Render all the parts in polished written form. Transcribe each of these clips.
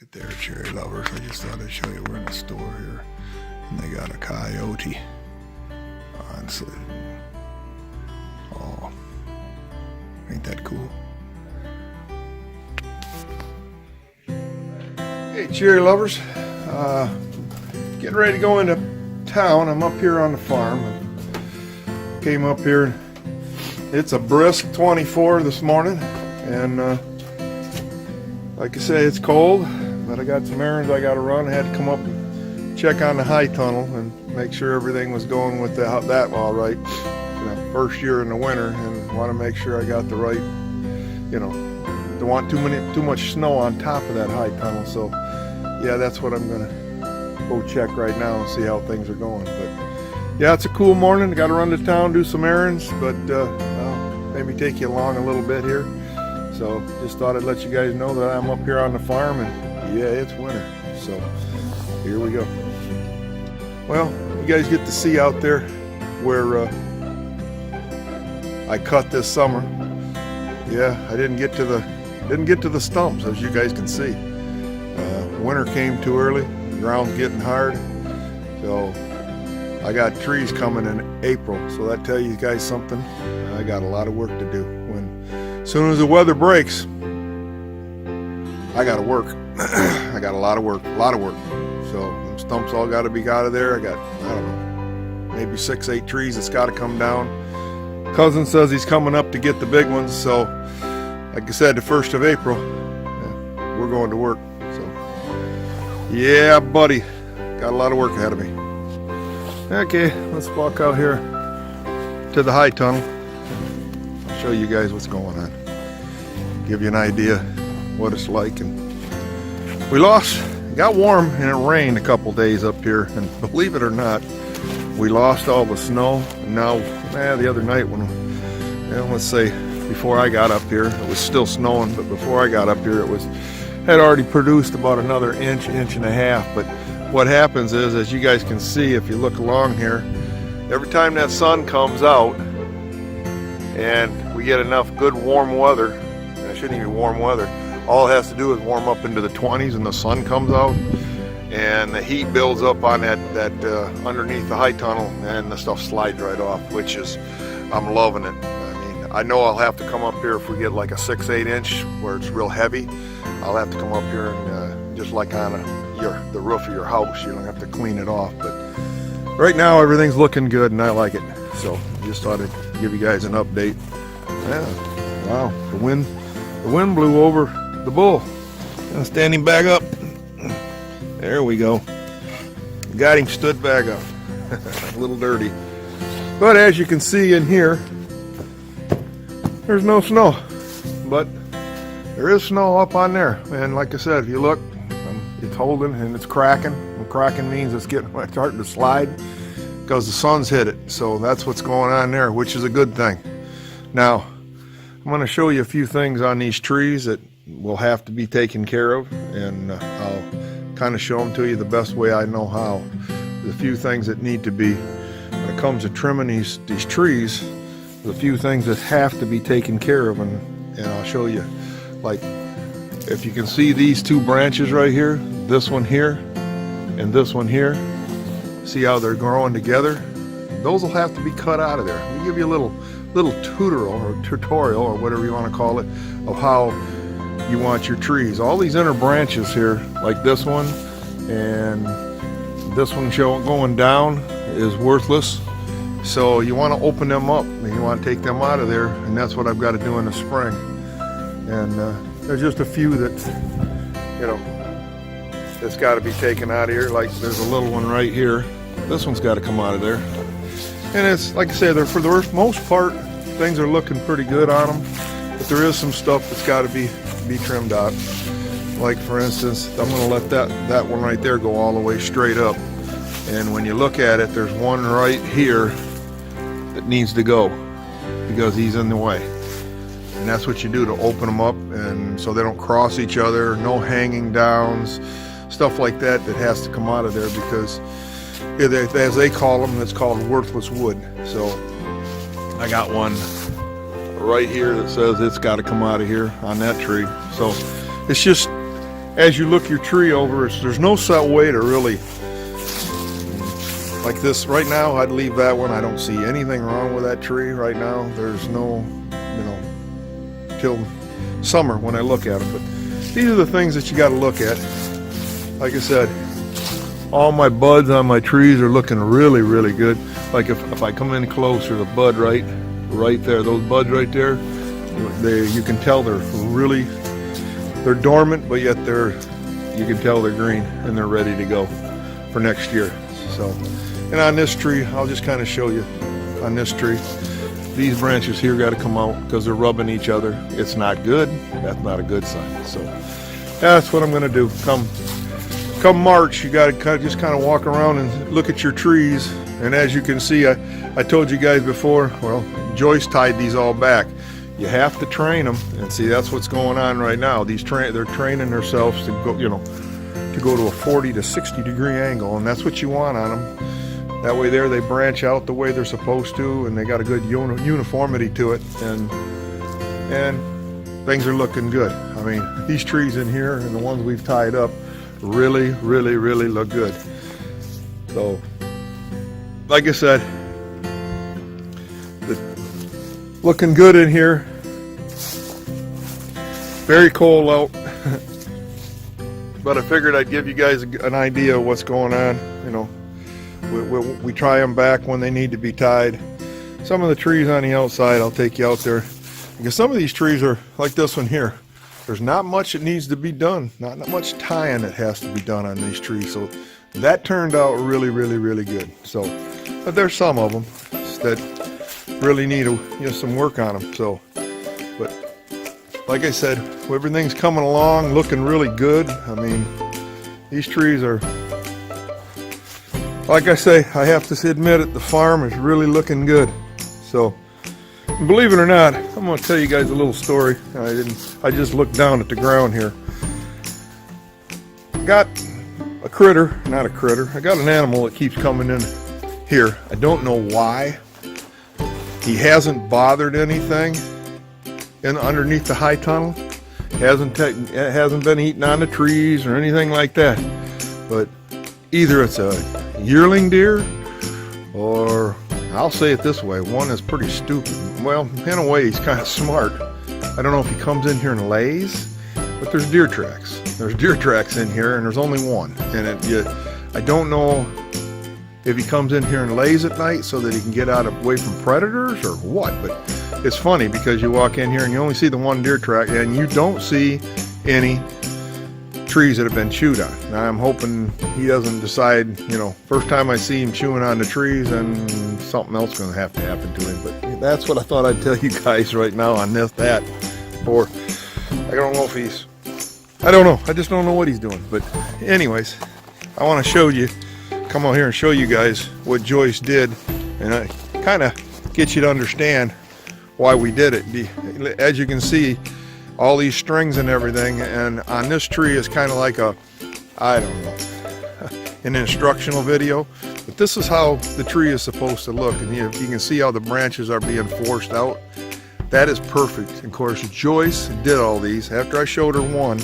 Good there, cherry lovers. I just thought I'd show you we're in the store here. And they got a coyote on sale. Oh, ain't that cool? Hey, cherry lovers. Getting ready to go into town. I'm up here on the farm. Came up here. It's a brisk 24 this morning. And like I say, it's cold. But I got some errands I got to run. I had to come up and check on the high tunnel and make sure everything was going with that all right. First year in the winter, and want to make sure I got the right, don't want too much snow on top of that high tunnel. So yeah, that's what I'm gonna go check right now and see how things are going. But yeah, it's a cool morning. Got to run to town, do some errands, but I'll maybe take you along a little bit here. So just thought I'd let you guys know that I'm up here on the farm, and yeah, it's winter. So here we go. Well, you guys get to see out there where I cut this summer. Yeah, I didn't get to the stumps, as you guys can see. Winter came too early. The ground's getting hard. So I got trees coming in April. So that tells you guys something. I got a lot of work to do. As soon as the weather breaks, I got to work. I got a lot of work. So them stumps all got to be out of there. I got, I don't know, maybe 6-8 trees that's got to come down. Cousin says he's coming up to get the big ones. So like I said, the 1st of April, we're going to work. So yeah, buddy, got a lot of work ahead of me. Okay, let's walk out here to the high tunnel. I'll show you guys what's going on. Give you an idea what it's like. And we got warm and it rained a couple days up here, and believe it or not, we lost all the snow. And now, the other night when, let's say before I got up here, it was still snowing, but before I got up here, had already produced about another inch and a half. But what happens is, as you guys can see, if you look along here, every time that sun comes out and we get enough good warm weather, and it shouldn't even be warm weather, all it has to do is warm up into the 20s and the sun comes out and the heat builds up on that underneath the high tunnel, and the stuff slides right off, which is, I'm loving it. I know I'll have to come up here if we get like a 6-8 inch where it's real heavy. I'll have to come up here and just like on the roof of your house, you don't have to clean it off. But right now everything's looking good and I like it. So just thought I'd give you guys an update. Yeah, wow, the wind blew over the bull. Standing back up. There we go. Got him stood back up. A little dirty. But as you can see in here, there's no snow. But there is snow up on there. And like I said, if you look, it's holding and it's cracking. And cracking means it's starting to slide because the sun's hit it. So that's what's going on there, which is a good thing. Now, I'm going to show you a few things on these trees that will have to be taken care of, and I'll kind of show them to you the best way I know how. There's a few things that need to be, when it comes to trimming these trees, there's a few things that have to be taken care of, and I'll show you. Like, if you can see these two branches right here, this one here and this one here, see how they're growing together? Those will have to be cut out of there. Let me give you a little tutorial or whatever you want to call it of how you want your trees. All these inner branches here, like this one and this one going down, is worthless. So you want to open them up and you want to take them out of there, and that's what I've got to do in the spring. And there's just a few that's got to be taken out of here. Like there's a little one right here. This one's got to come out of there. And it's like I said, for the most part, things are looking pretty good on them. But there is some stuff that's got to be trimmed out. Like for instance, I'm going to let that one right there go all the way straight up. And when you look at it, there's one right here that needs to go because he's in the way. And that's what you do to open them up, and so they don't cross each other, no hanging downs, stuff like that has to come out of there, because as they call them, it's called worthless wood. So I got one right here that says it's got to come out of here on that tree. So it's just as you look your tree over, there's no set way to really, like this right now, I'd leave that one. I don't see anything wrong with that tree right now. There's no, you know, till summer when I look at them. But these are the things that you got to look at. Like I said, all my buds on my trees are looking really, really good. Like if I come in closer, the bud right there, those buds right there, you can tell they're dormant, but yet you can tell they're green and they're ready to go for next year. So, and on this tree, I'll just kind of show you on this tree, these branches here got to come out because they're rubbing each other. It's not good. That's not a good sign. So that's what I'm going to do. Come March, you got to just kind of walk around and look at your trees. And as you can see, I told you guys before, well, Joyce tied these all back. You have to train them, and see, that's what's going on right now. They're training themselves to go, you know, to go to a 40 to 60 degree angle, and that's what you want on them. That way they branch out the way they're supposed to, and they got a good uniformity to it, and things are looking good. I mean, these trees in here and the ones we've tied up really, really, really look good. So, like I said, looking good in here. Very cold out. But I figured I'd give you guys an idea of what's going on. You know, we try them back when they need to be tied. Some of the trees on the outside, I'll take you out there, because some of these trees are like this one here. There's not much that needs to be done. Not much tying that has to be done on these trees. So that turned out really, really, really good. So, but there's some of them that really need some work on them. So, but like I said, everything's coming along, looking really good. I mean, these trees are, like I say, I have to admit it, the farm is really looking good. So, believe it or not, I'm going to tell you guys a little story. I just looked down at the ground here. Got a critter, not a critter. I got an animal that keeps coming in here. I don't know why. He hasn't bothered anything underneath the high tunnel. Hasn't been eating on the trees or anything like that. But either it's a yearling deer, or I'll say it this way, one is pretty stupid. Well, in a way, he's kind of smart. I don't know if he comes in here and lays, but there's deer tracks. There's deer tracks in here, and there's only one. And I don't know if he comes in here and lays at night so that he can get away from predators or what. But it's funny because you walk in here and you only see the one deer track, and you don't see any trees that have been chewed on. Now I'm hoping he doesn't decide, you know, first time I see him chewing on the trees, and something else is going to have to happen to him. But that's what I thought I'd tell you guys right now on that. Or I don't know if he's, I don't know. I just don't know what he's doing. But anyways, I want to show you, come out here and show you guys what Joyce did, and I kind of get you to understand why we did it. As you can see, all these strings and everything, and on this tree is kind of like I don't know, an instructional video, but this is how the tree is supposed to look. And you can see how the branches are being forced out. That is perfect. Of course, Joyce did all these. After I showed her one,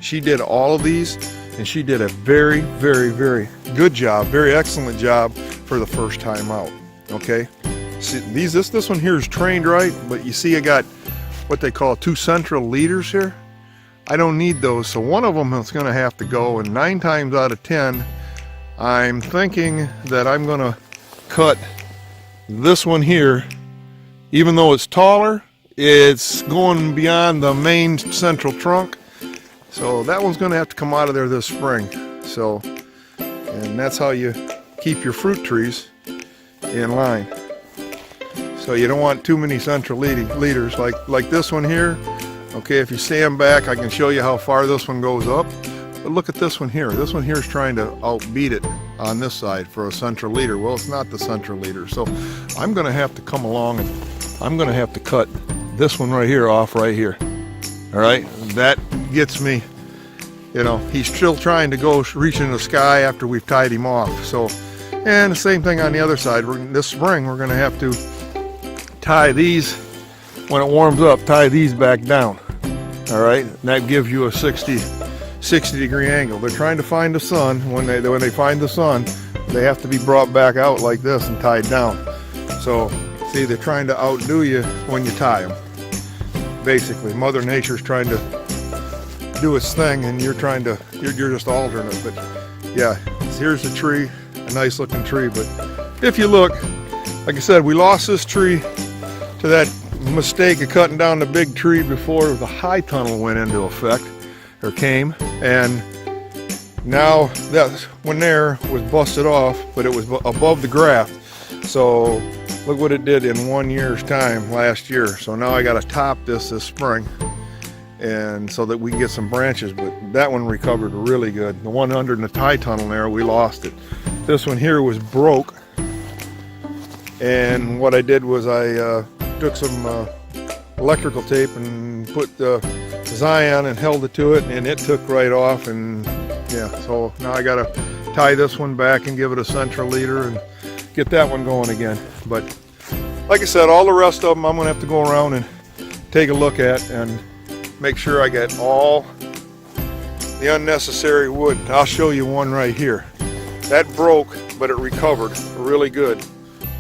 she did all of these, and she did a very, very, very good job, very excellent job for the first time out. Okay, see, this one here is trained right, but you see I got what they call 2 central leaders here. I don't need those, so one of them is going to have to go, and 9 times out of 10 I'm thinking that I'm going to cut this one here. Even though it's taller, it's going beyond the main central trunk, so that one's going to have to come out of there this spring. So, and that's how you keep your fruit trees in line. So you don't want too many central leaders like this one here. Okay, if you stand back, I can show you how far this one goes up. But look at this one here. This one here is trying to outbeat it on this side for a central leader. Well, it's not the central leader. So I'm going to have to come along and I'm going to have to cut this one right here off right here. All right, that gets me, you know, he's still trying to go reach in the sky after we've tied him off. So, and the same thing on the other side. This spring, we're going to have to tie these, when it warms up, tie these back down. All right, and that gives you a 60 60-degree angle. They're trying to find the sun. When they find the sun, they have to be brought back out like this and tied down. So see, they're trying to outdo you when you tie them. Basically, Mother Nature's trying to do its thing, and you're just altering it. But yeah, here's the tree, a nice looking tree. But if you look, like I said, we lost this tree to that mistake of cutting down the big tree before the high tunnel went into effect, or came, and now that one there was busted off, but it was above the graft. So look what it did in 1 year's time last year. So now I got to top this spring, and so that we can get some branches. But that one recovered really good. The one under in the high tunnel there, we lost it. This one here was broke, and what I did was I took some electrical tape and put the Zion and held it to it, and it took right off. And yeah, so now I gotta tie this one back and give it a central leader and get that one going again. But like I said, all the rest of them I'm gonna have to go around and take a look at and make sure I get all the unnecessary wood. I'll show you one right here. That broke, but it recovered really good.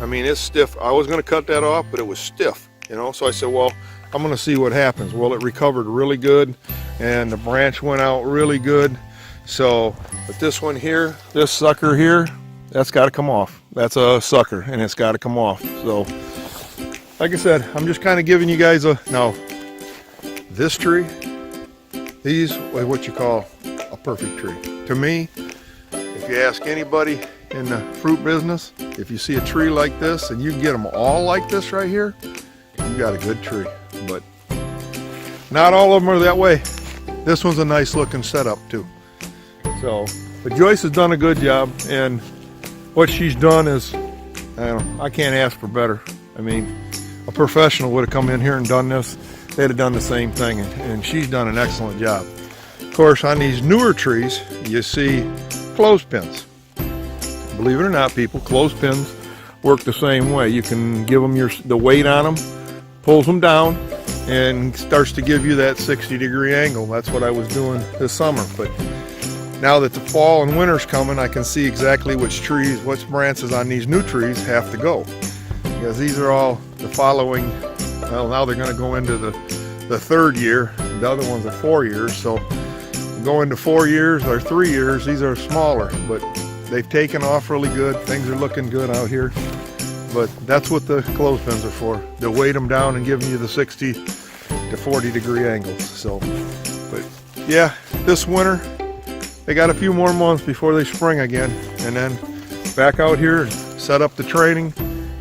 I mean, it's stiff. I was gonna cut that off, but it was stiff, you know. So I said, well, I'm gonna see what happens. Well, it recovered really good, and the branch went out really good. So, but this one here, this sucker here, that's got to come off. That's a sucker, and it's got to come off. So, like I said, I'm just kind of giving you guys now, this tree, these are what you call a perfect tree. To me, if you ask anybody in the fruit business, if you see a tree like this and you get them all like this right here, you got a good tree. But not all of them are that way. This one's a nice looking setup too. So, but Joyce has done a good job, and what she's done is, I can't ask for better. I mean, a professional would have come in here and done this. They'd have done the same thing, and she's done an excellent job. Of course, on these newer trees, you see clothespins. Believe it or not, people, clothespins work the same way. You can give them the weight on them, pulls them down, and starts to give you that 60-degree angle. That's what I was doing this summer. But now that the fall and winter's coming, I can see exactly which branches on these new trees have to go. Because these are all the following, well, now they're going to go into the third year. The other ones are 4 years. So go into 4 years or 3 years, these are smaller. But they've taken off really good. Things are looking good out here. But that's what the clothespins are for. They'll weight them down and give you the 60 to 40-degree angles. So, but yeah, this winter, they got a few more months before they spring again, and then back out here and set up the training.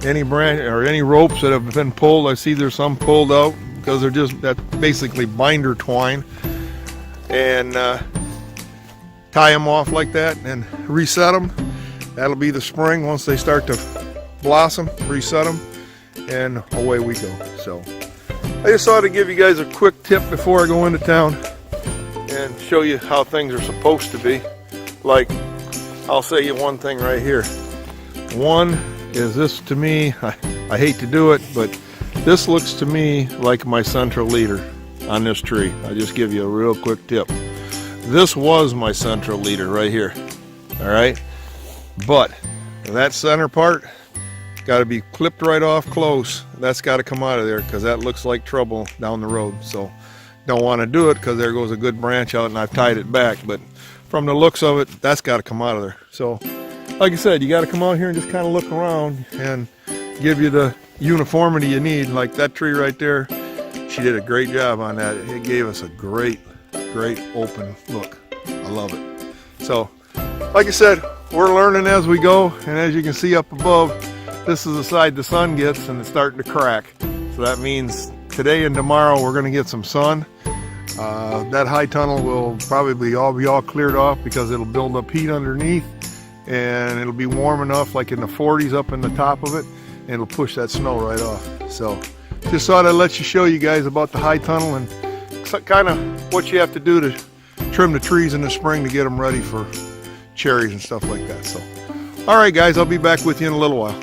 Any branch or any ropes that have been pulled, I see there's some pulled out because they're that's basically binder twine, and tie them off like that and reset them. That'll be the spring. Once they start to blossom, reset them, and away we go. So I just thought to give you guys a quick tip before I go into town and show you how things are supposed to be. Like, I'll say you one thing right here. One is this, to me, I hate to do it, but this looks to me like my central leader on this tree. I'll just give you a real quick tip. This was my central leader right here. All right, but that center part got to be clipped right off close. That's got to come out of there, because that looks like trouble down the road. So don't want to do it, because there goes a good branch out and I've tied it back. But from the looks of it, that's got to come out of there. So like I said, you got to come out here and just kind of look around and give you the uniformity you need. Like that tree right there, she did a great job on that. It gave us a great open look. I love it. So like I said, we're learning as we go, and as you can see up above, this is the side the sun gets, and it's starting to crack. So that means today and tomorrow we're going to get some sun. That high tunnel will probably be all cleared off, because it'll build up heat underneath, and it'll be warm enough, like in the 40s up in the top of it, and it'll push that snow right off. So just thought I'd let you show you guys about the high tunnel and kind of what you have to do to trim the trees in the spring to get them ready for cherries and stuff like that. So all right guys, I'll be back with you in a little while.